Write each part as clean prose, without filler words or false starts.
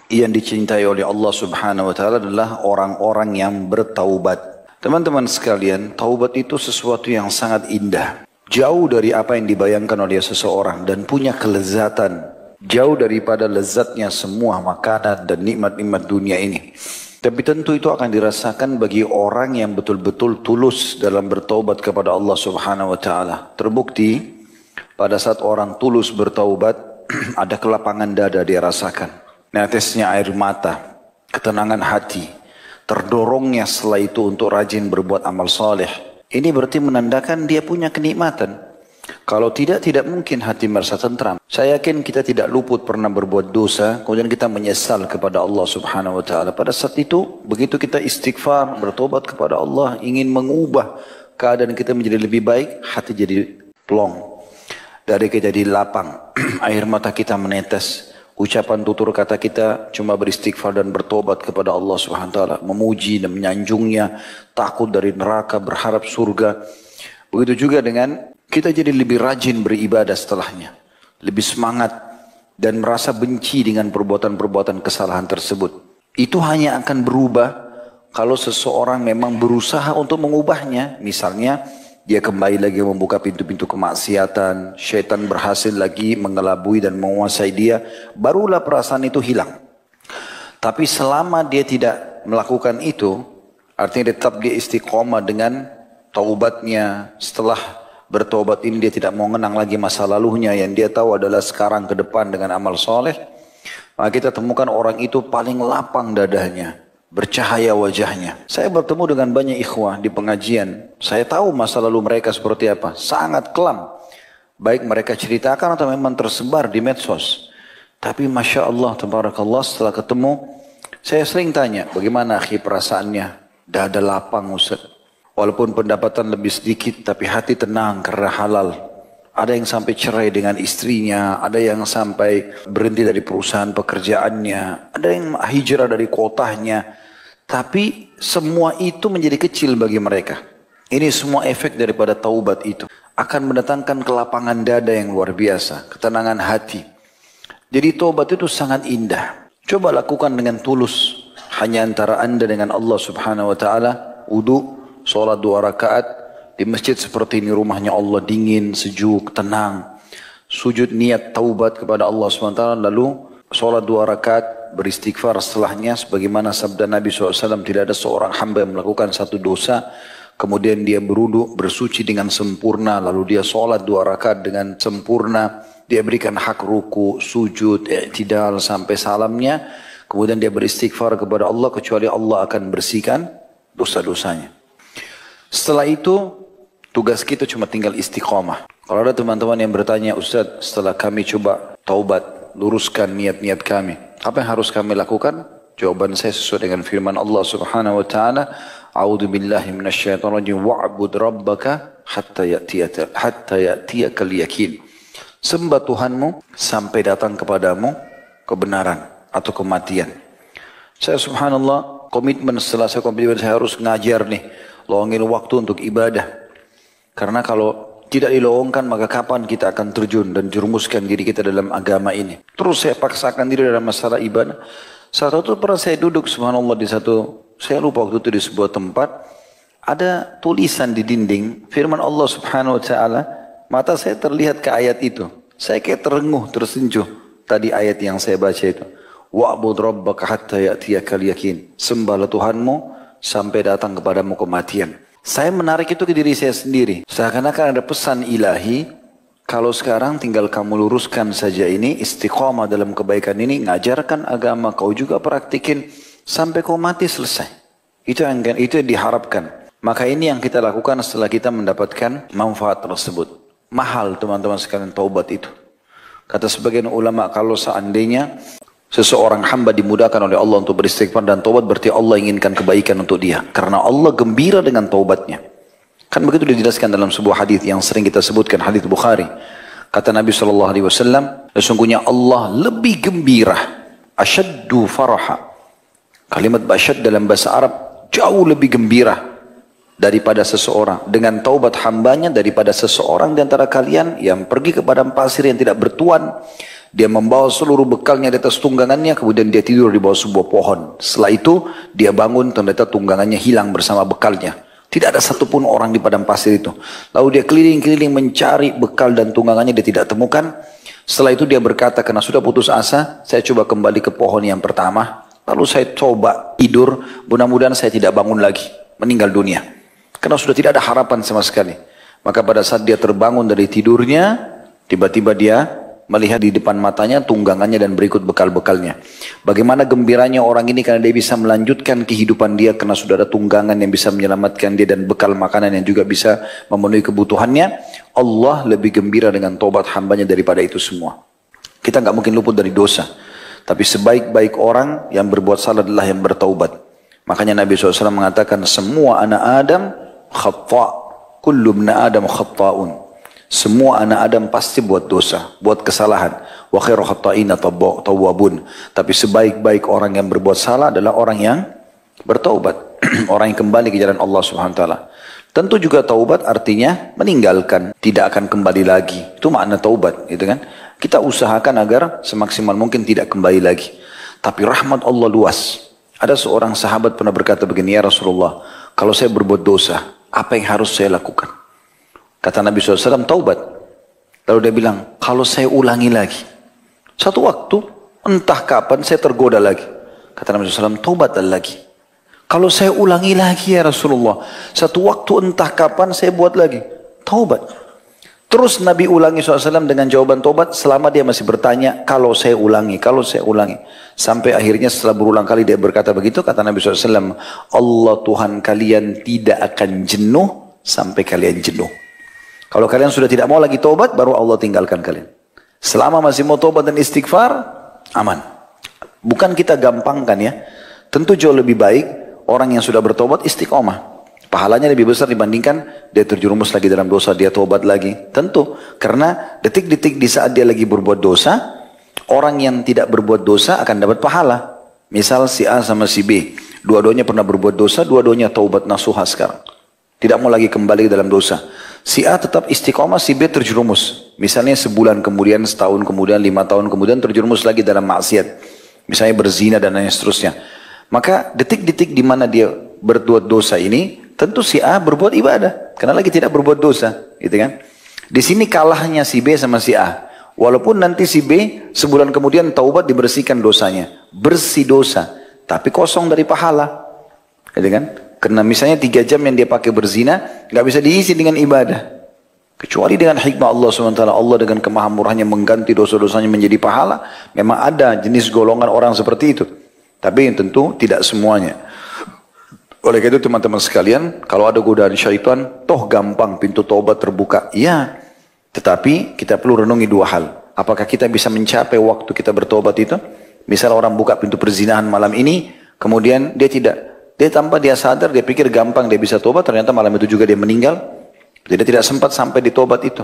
yang dicintai oleh Allah Subhanahu wa taala adalah orang-orang yang bertaubat. Teman-teman sekalian, taubat itu sesuatu yang sangat indah. Jauh dari apa yang dibayangkan oleh seseorang dan punya kelezatan. Jauh daripada lezatnya semua makanan dan nikmat-nikmat dunia ini. Tapi tentu itu akan dirasakan bagi orang yang betul-betul tulus dalam bertaubat kepada Allah Subhanahu wa taala. Terbukti pada saat orang tulus bertaubat ada kelapangan dada dia rasakan. Netesnya air mata, ketenangan hati. Terdorongnya setelah itu untuk rajin berbuat amal saleh. Ini berarti menandakan dia punya kenikmatan. Kalau tidak mungkin hati merasa tentram. Saya yakin kita tidak luput pernah berbuat dosa, kemudian kita menyesal kepada Allah Subhanahu wa taala. Pada saat itu, begitu kita istighfar, bertobat kepada Allah, ingin mengubah keadaan kita menjadi lebih baik, hati jadi plong. Dari kita jadi lapang, air mata kita menetes. Ucapan tutur kata kita cuma beristighfar dan bertobat kepada Allah Subhanahu wa taala, memuji dan menyanjungnya, takut dari neraka, berharap surga. Begitu juga dengan kita jadi lebih rajin beribadah setelahnya, lebih semangat dan merasa benci dengan perbuatan-perbuatan kesalahan tersebut. Itu hanya akan berubah kalau seseorang memang berusaha untuk mengubahnya. Misalnya dia kembali lagi membuka pintu-pintu kemaksiatan, syaitan berhasil lagi mengelabui dan menguasai dia, barulah perasaan itu hilang. Tapi selama dia tidak melakukan itu, artinya tetap dia istiqomah dengan taubatnya. Setelah bertobat ini dia tidak mau mengenang lagi masa lalunya yang dia tahu adalah sekarang ke depan dengan amal soleh. Maka kita temukan orang itu paling lapang dadanya, bercahaya wajahnya. Saya bertemu dengan banyak ikhwah di pengajian. Saya tahu masa lalu mereka seperti apa. Sangat kelam. Baik mereka ceritakan atau memang tersebar di medsos. Tapi Masya Allah, Tabarakallah, setelah ketemu, saya sering tanya, bagaimana akhi perasaannya? Dada lapang Ustaz. Walaupun pendapatan lebih sedikit, tapi hati tenang karena halal. Ada yang sampai cerai dengan istrinya, ada yang sampai berhenti dari perusahaan pekerjaannya, ada yang hijrah dari kotanya. Tapi semua itu menjadi kecil bagi mereka. Ini semua efek daripada taubat itu. Akan mendatangkan kelapangan dada yang luar biasa, ketenangan hati. Jadi taubat itu sangat indah. Coba lakukan dengan tulus. Hanya antara anda dengan Allah Subhanahu wa ta'ala. Wudu, sholat 2 rakaat. Di masjid seperti ini rumahnya Allah dingin, sejuk, tenang. Sujud niat taubat kepada Allah SWT. Lalu sholat 2 rakaat, beristighfar setelahnya. Sebagaimana sabda Nabi SAW, tidak ada seorang hamba yang melakukan satu dosa. Kemudian dia berwudu, bersuci dengan sempurna. Lalu dia sholat 2 rakaat dengan sempurna. Dia berikan hak ruku, sujud, i'tidal sampai salamnya. Kemudian dia beristighfar kepada Allah. Kecuali Allah akan bersihkan dosa-dosanya. Setelah itu, tugas kita cuma tinggal istiqomah. Kalau ada teman-teman yang bertanya, Ustaz, setelah kami coba taubat, luruskan niat-niat kami, apa yang harus kami lakukan? Jawaban saya sesuai dengan firman Allah Subhanahu wa taala, A'udzu billahi minasyaitonir rajim, wa'bud rabbaka hatta ya'tiyakal yakin. Sembah Tuhanmu sampai datang kepadamu kebenaran atau kematian. Saya subhanallah, komitmen setelah saya komitmen saya harus ngajar nih, luangin waktu untuk ibadah. Karena kalau tidak dilowongkan maka kapan kita akan terjun dan jerumuskan diri kita dalam agama ini. Terus saya paksakan diri dalam masalah ibadah. Saat itu pernah saya duduk subhanallah di satu, saya lupa waktu itu di sebuah tempat, ada tulisan di dinding, firman Allah Subhanahu wa taala, mata saya terlihat ke ayat itu. Saya kayak terenguh, tersenjuh tadi ayat yang saya baca itu. Wa'bud rabbaka hatta ya'tiyakal yakin. Sembahlah Tuhanmu sampai datang kepadamu kematian. Saya menarik itu ke diri saya sendiri. Seakan-akan ada pesan ilahi, kalau sekarang tinggal kamu luruskan saja ini, istiqomah dalam kebaikan ini, ngajarkan agama, kau juga praktikin, sampai kau mati selesai. Itu yang diharapkan. Maka ini yang kita lakukan setelah kita mendapatkan manfaat tersebut. Mahal teman-teman sekalian taubat itu. Kata sebagian ulama, kalau seandainya seseorang hamba dimudahkan oleh Allah untuk beristighfar dan taubat, berarti Allah inginkan kebaikan untuk dia. Karena Allah gembira dengan taubatnya. Kan begitu dijelaskan dalam sebuah hadis yang sering kita sebutkan, hadis Bukhari. Kata Nabi SAW, sesungguhnya Allah lebih gembira, asyaddu faraha. Kalimat asyad dalam bahasa Arab jauh lebih gembira daripada seseorang dengan taubat hambanya, daripada seseorang di antara kalian yang pergi ke padang pasir yang tidak bertuan, Dia membawa seluruh bekalnya di atas tunggangannya, kemudian dia tidur di bawah sebuah pohon. Setelah itu, dia bangun, ternyata tunggangannya hilang bersama bekalnya. Tidak ada satupun orang di padang pasir itu. Lalu dia keliling-keliling mencari bekal dan tunggangannya, dia tidak temukan. Setelah itu dia berkata, karena sudah putus asa, saya coba kembali ke pohon yang pertama. Lalu saya coba tidur, mudah-mudahan saya tidak bangun lagi, meninggal dunia. Karena sudah tidak ada harapan sama sekali. Maka pada saat dia terbangun dari tidurnya, tiba-tiba dia melihat di depan matanya tunggangannya dan berikut bekal-bekalnya. Bagaimana gembiranya orang ini karena dia bisa melanjutkan kehidupan dia karena sudah ada tunggangan yang bisa menyelamatkan dia dan bekal makanan yang juga bisa memenuhi kebutuhannya. Allah lebih gembira dengan tobat hambanya daripada itu semua. Kita nggak mungkin luput dari dosa. Tapi sebaik-baik orang yang berbuat salah adalah yang bertaubat. Makanya Nabi SAW mengatakan semua anak Adam khata'. Kullu ibna Adam khata'un. Semua anak Adam pasti buat dosa, buat kesalahan. Wa khairu khata'ina tawwabun. Tapi sebaik-baik orang yang berbuat salah adalah orang yang bertaubat. Orang yang kembali ke jalan Allah Subhanahu wa taala. Tentu juga taubat artinya meninggalkan, tidak akan kembali lagi. Itu makna taubat, gitu kan? Kita usahakan agar semaksimal mungkin tidak kembali lagi. Tapi rahmat Allah luas. Ada seorang sahabat pernah berkata begini, ya Rasulullah, kalau saya berbuat dosa, apa yang harus saya lakukan? Kata Nabi SAW, taubat. Lalu dia bilang, kalau saya ulangi lagi. Satu waktu, entah kapan saya tergoda lagi. Kata Nabi SAW, taubatlah lagi. Kalau saya ulangi lagi ya Rasulullah. Satu waktu entah kapan saya buat lagi. Taubat. Terus Nabi ulangi SAW dengan jawaban taubat. Selama dia masih bertanya, kalau saya ulangi, kalau saya ulangi. Sampai akhirnya setelah berulang kali dia berkata begitu. Kata Nabi SAW, Allah Tuhan kalian tidak akan jenuh sampai kalian jenuh. Kalau kalian sudah tidak mau lagi taubat, baru Allah tinggalkan kalian. Selama masih mau taubat dan istighfar, aman. Bukan kita gampangkan ya. Tentu jauh lebih baik orang yang sudah bertobat istiqomah. Pahalanya lebih besar dibandingkan dia terjerumus lagi dalam dosa, dia taubat lagi. Tentu, karena detik-detik di saat dia lagi berbuat dosa, orang yang tidak berbuat dosa akan dapat pahala. Misal si A sama si B, dua-duanya pernah berbuat dosa, dua-duanya taubat nasuha sekarang. Tidak mau lagi kembali ke dalam dosa. Si A tetap istiqomah, si B terjerumus. Misalnya sebulan kemudian, setahun kemudian, 5 tahun kemudian terjerumus lagi dalam maksiat. Misalnya berzina dan lain seterusnya. Maka detik-detik di mana dia berbuat dosa ini, tentu si A berbuat ibadah. Karena lagi tidak berbuat dosa. Gitu kan? Di sini kalahnya si B sama si A. Walaupun nanti si B sebulan kemudian taubat dibersihkan dosanya. Bersih dosa. Tapi kosong dari pahala. Gitu kan? Karena misalnya 3 jam yang dia pakai berzina, nggak bisa diisi dengan ibadah. Kecuali dengan hikmah Allah SWT, Allah dengan kemahamurahnya mengganti dosa-dosanya menjadi pahala. Memang ada jenis golongan orang seperti itu. Tapi tentu tidak semuanya. Oleh karena itu teman-teman sekalian, kalau ada godaan syaitan, toh gampang pintu taubat terbuka. Iya, tetapi kita perlu renungi 2 hal. Apakah kita bisa mencapai waktu kita bertobat itu? Misal orang buka pintu perzinahan malam ini, kemudian dia tidak. Dia tanpa dia sadar, dia pikir gampang dia bisa tobat, ternyata malam itu juga dia meninggal. Jadi tidak sempat sampai di tobat itu.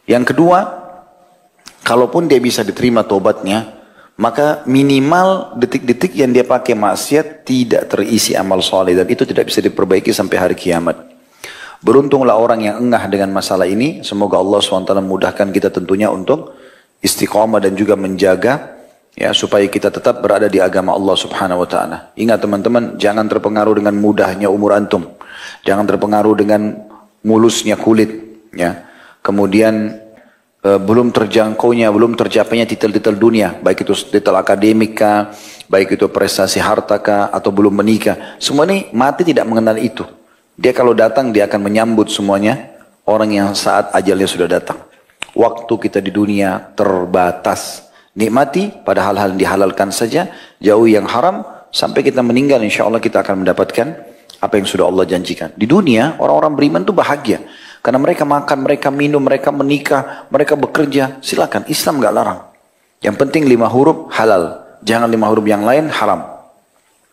Yang kedua, kalaupun dia bisa diterima tobatnya, maka minimal detik-detik yang dia pakai maksiat tidak terisi amal soleh. Dan itu tidak bisa diperbaiki sampai hari kiamat. Beruntunglah orang yang engah dengan masalah ini. Semoga Allah SWT memudahkan kita tentunya untuk istiqamah dan juga menjaga. Ya, supaya kita tetap berada di agama Allah Subhanahu wa taala. Ingat teman-teman, jangan terpengaruh dengan mudahnya umur antum. Jangan terpengaruh dengan mulusnya kulit, ya. Kemudian belum terjangkaunya, belum tercapainya titel-titel dunia, baik itu titel akademika, baik itu prestasi harta kah, atau belum menikah. Semua ini mati tidak mengenal itu. Dia kalau datang dia akan menyambut semuanya orang yang saat ajalnya sudah datang. Waktu kita di dunia terbatas. Nikmati pada hal-hal yang dihalalkan saja, jauh yang haram, sampai kita meninggal insya Allah kita akan mendapatkan apa yang sudah Allah janjikan. Di dunia orang-orang beriman itu bahagia, karena mereka makan, mereka minum, mereka menikah, mereka bekerja, silakan, Islam gak larang. Yang penting 5 huruf halal, jangan 5 huruf yang lain haram.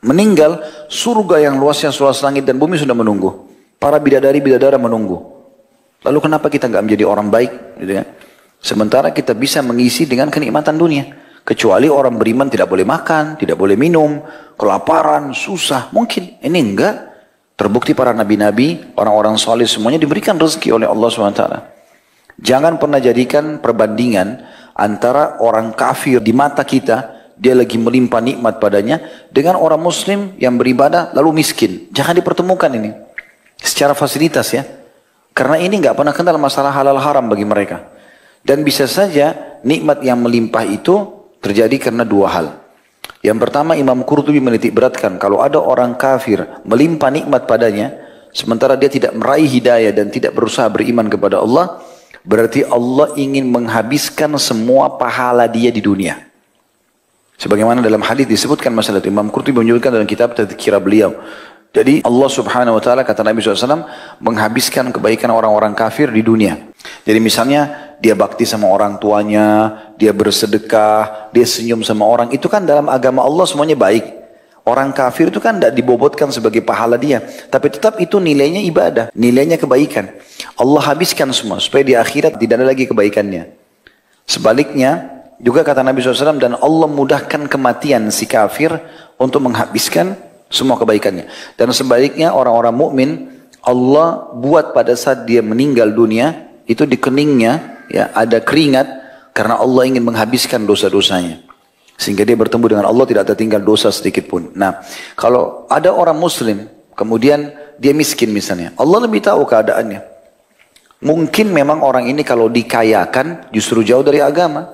Meninggal, surga yang luasnya seluas langit dan bumi sudah menunggu. Para bidadari-bidadara menunggu. Lalu kenapa kita gak menjadi orang baik? Gitu kan? Sementara kita bisa mengisi dengan kenikmatan dunia. Kecuali orang beriman tidak boleh makan, tidak boleh minum, kelaparan, susah. Mungkin ini enggak. Terbukti para nabi-nabi, orang-orang soleh semuanya diberikan rezeki oleh Allah SWT. Jangan pernah jadikan perbandingan antara orang kafir di mata kita, dia lagi melimpah nikmat padanya, dengan orang muslim yang beribadah lalu miskin. Jangan dipertemukan ini. Secara fasilitas ya. Karena ini nggak pernah kenal masalah halal haram bagi mereka. Dan bisa saja nikmat yang melimpah itu terjadi karena dua hal. Yang pertama, Imam Qurtubi menitik beratkan, kalau ada orang kafir melimpah nikmat padanya, sementara dia tidak meraih hidayah dan tidak berusaha beriman kepada Allah, berarti Allah ingin menghabiskan semua pahala dia di dunia. Sebagaimana dalam hadis disebutkan masalah itu, Imam Qurtubi menyebutkan dalam kitab Tadhkirah beliau. Jadi Allah subhanahu wa ta'ala, kata Nabi SAW, menghabiskan kebaikan orang-orang kafir di dunia. Jadi misalnya dia bakti sama orang tuanya, dia bersedekah, dia senyum sama orang. Itu kan dalam agama Allah semuanya baik. Orang kafir itu kan tidak dibobotkan sebagai pahala dia. Tapi tetap itu nilainya ibadah, nilainya kebaikan. Allah habiskan semua supaya di akhirat tidak ada lagi kebaikannya. Sebaliknya, juga kata Nabi SAW, dan Allah mudahkan kematian si kafir untuk menghabiskan semua kebaikannya. Dan sebaliknya orang-orang mukmin Allah buat pada saat dia meninggal dunia itu di keningnya ya ada keringat karena Allah ingin menghabiskan dosa-dosanya. Sehingga dia bertemu dengan Allah tidak tertinggal dosa sedikit pun. Nah, kalau ada orang muslim kemudian dia miskin misalnya, Allah lebih tahu keadaannya. Mungkin memang orang ini kalau dikayakan justru jauh dari agama.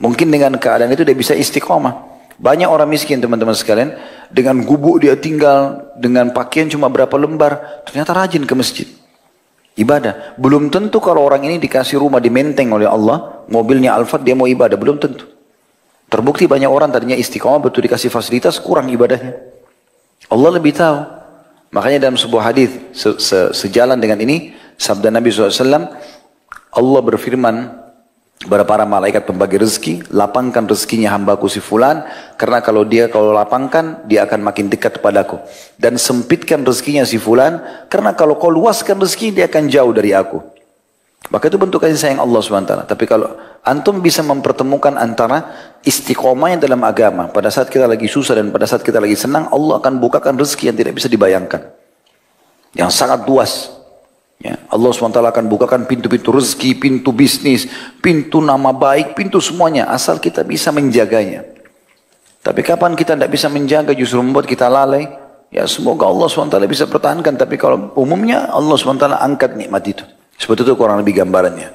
Mungkin dengan keadaan itu dia bisa istiqomah. Banyak orang miskin teman-teman sekalian, dengan gubuk dia tinggal, dengan pakaian cuma berapa lembar, ternyata rajin ke masjid. Ibadah. Belum tentu kalau orang ini dikasih rumah di Menteng oleh Allah, mobilnya Alphard dia mau ibadah, belum tentu. Terbukti banyak orang tadinya istiqomah, betul dikasih fasilitas, kurang ibadahnya. Allah lebih tahu. Makanya dalam sebuah hadis sejalan dengan ini, sabda Nabi SAW, Allah berfirman, kepada para malaikat pembagi rezeki, lapangkan rezekinya hambaku si fulan, karena kalau lapangkan, dia akan makin dekat kepadaku. Dan sempitkan rezekinya si fulan, karena kalau kau luaskan rezeki, dia akan jauh dari aku. Maka itu bentuk kasih sayang Allah SWT. Tapi kalau antum bisa mempertemukan antara istiqomahnya dalam agama, pada saat kita lagi susah dan pada saat kita lagi senang, Allah akan bukakan rezeki yang tidak bisa dibayangkan. Yang sangat luas. Ya, Allah SWT akan bukakan pintu-pintu rezeki, pintu bisnis, pintu nama baik, pintu semuanya. Asal kita bisa menjaganya. Tapi kapan kita tidak bisa menjaga justru membuat kita lalai. Ya semoga Allah SWT bisa pertahankan. Tapi kalau umumnya Allah SWT angkat nikmat itu. Seperti itu kurang lebih gambarannya.